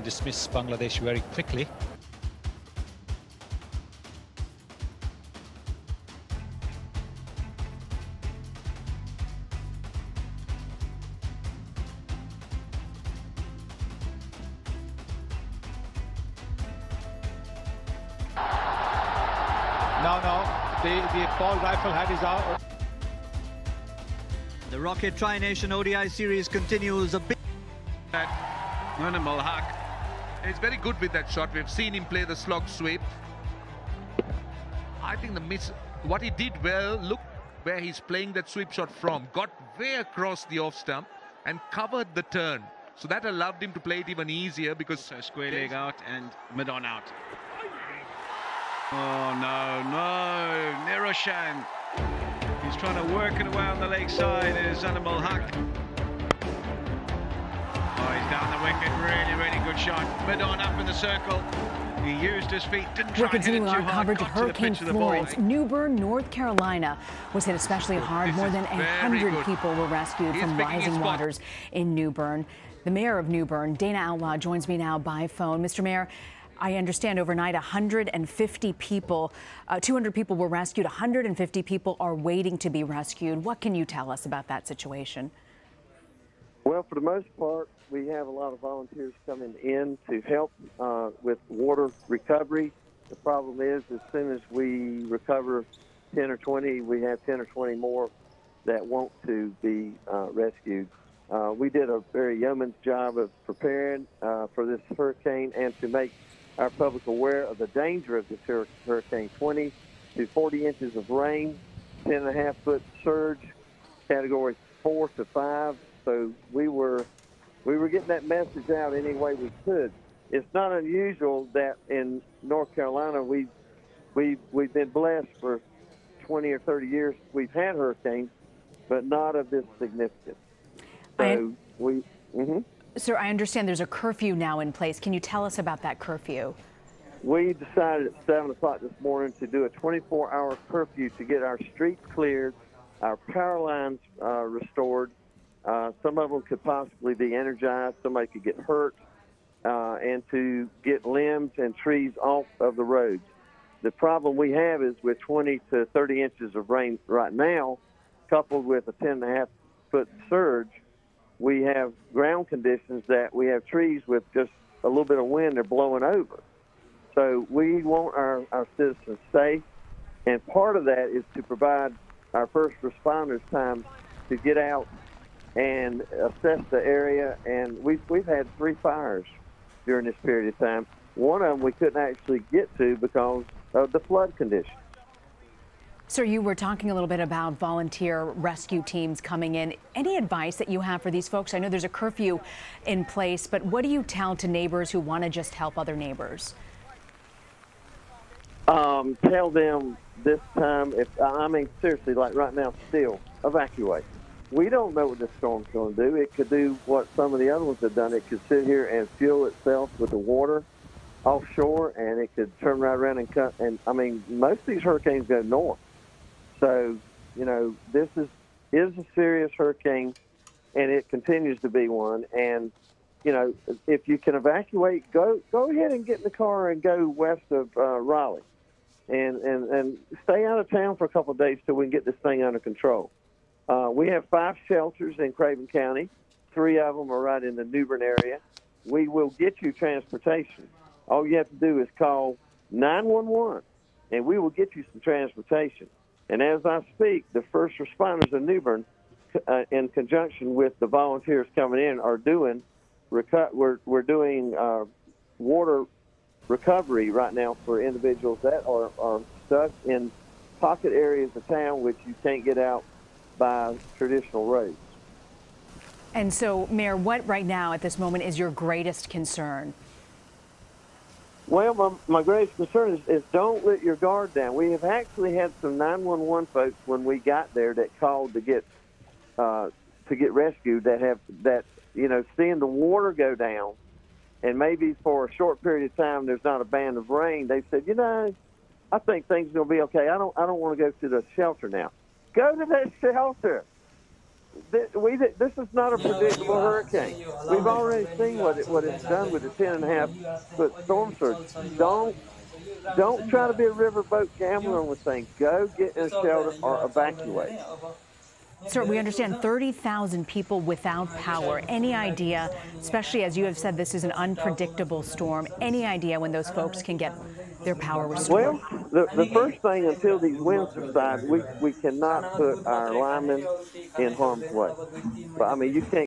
dismiss Bangladesh very quickly. No, the ball rifle head is out. The Rocket Tri-Nation ODI series continues. A big Animal Haq. He's very good with that shot. We've seen him play the slog sweep. I think the miss, what he did well, look where he's playing that sweep shot from. Got way across the off stump and covered the turn. So that allowed him to play it even easier because... So square leg out and mid-on out. Oh, no, Niroshan. He's trying to work it away on the leg side. Is Animal Haq. Oh, he's down the wicket. Really good shot. Mid-on up in the circle. He used his feet, didn't try We're continuing our coverage of got to the Hurricane pitch of the Florence. ball. New Bern, North Carolina was hit especially hard. More than 100 people were rescued from rising waters in New Bern. The mayor of New Bern, Dana Outlaw, joins me now by phone. Mr. Mayor, I understand overnight 150 people, 200 people were rescued. 150 people are waiting to be rescued. What can you tell us about that situation? Well, for the most part, we have a lot of volunteers coming in to help with water recovery. The problem is, as soon as we recover 10 or 20, we have 10 or 20 more that want to be rescued. We did a very yeoman's job of preparing for this hurricane and to make our public aware of the danger of this hurricane. 20 to 40 inches of rain, 10.5-foot surge, category 4 to 5. So we were getting that message out any way we could. It's not unusual that in North Carolina we've been blessed for 20 or 30 years. We've had hurricanes, but not of this significance. So Sir, I understand there's a curfew now in place. Can you tell us about that curfew? We decided at 7 o'clock this morning to do a 24-hour curfew to get our streets cleared, our power lines restored. Some of them could possibly be energized. Somebody could get hurt, and to get limbs and trees off of the roads. The problem we have is with 20 to 30 inches of rain right now, coupled with a 10.5-foot surge, we have ground conditions that we have trees with just a little bit of wind, they're blowing over. So we want our citizens safe, and part of that is to provide our first responders time to get out and assess the area. And we've had 3 fires during this period of time. One of them we couldn't actually get to because of the flood condition. Sir, you were talking a little bit about volunteer rescue teams coming in. Any advice that you have for these folks? I know there's a curfew in place, but what do you tell to neighbors who want to just help other neighbors? Tell them this time, seriously, like right now, still evacuate. We don't know what this storm's going to do. It could do what some of the other ones have done. It could sit here and fuel itself with the water offshore, and it could turn right around and cut. And I mean, most of these hurricanes go north. So, this is a serious hurricane, and it continues to be one. And, if you can evacuate, go ahead and get in the car and go west of Raleigh, and stay out of town for a couple of days till we can get this thing under control. We have 5 shelters in Craven County. 3 of them are right in the New Bern area. We will get you transportation. All you have to do is call 911, and we will get you some transportation. And as I speak, the first responders in New Bern, in conjunction with the volunteers coming in, are doing we're doing water recovery right now for individuals that are stuck in pocket areas of town which you can't get out by traditional roads. And so, Mayor, what right now at this moment is your greatest concern? Well, my greatest concern is don't let your guard down. We have actually had some 911 folks when we got there that called to get rescued that seeing the water go down, and maybe for a short period of time there's not a band of rain. They said, I think things are going to be okay. I don't want to go to the shelter now. Go to that shelter. This is not a predictable hurricane. We've already seen what it's done with the 10.5-foot storm surge. Don't try to be a riverboat gambler on the thing. Go get in a shelter or evacuate. Sir, we understand 30,000 people without power. Any idea, especially as you have said, this is an unpredictable storm, any idea when those folks can get their power restored? Well, the first thing, until these winds subside, we cannot put our linemen in harm's way. But, I mean, you can't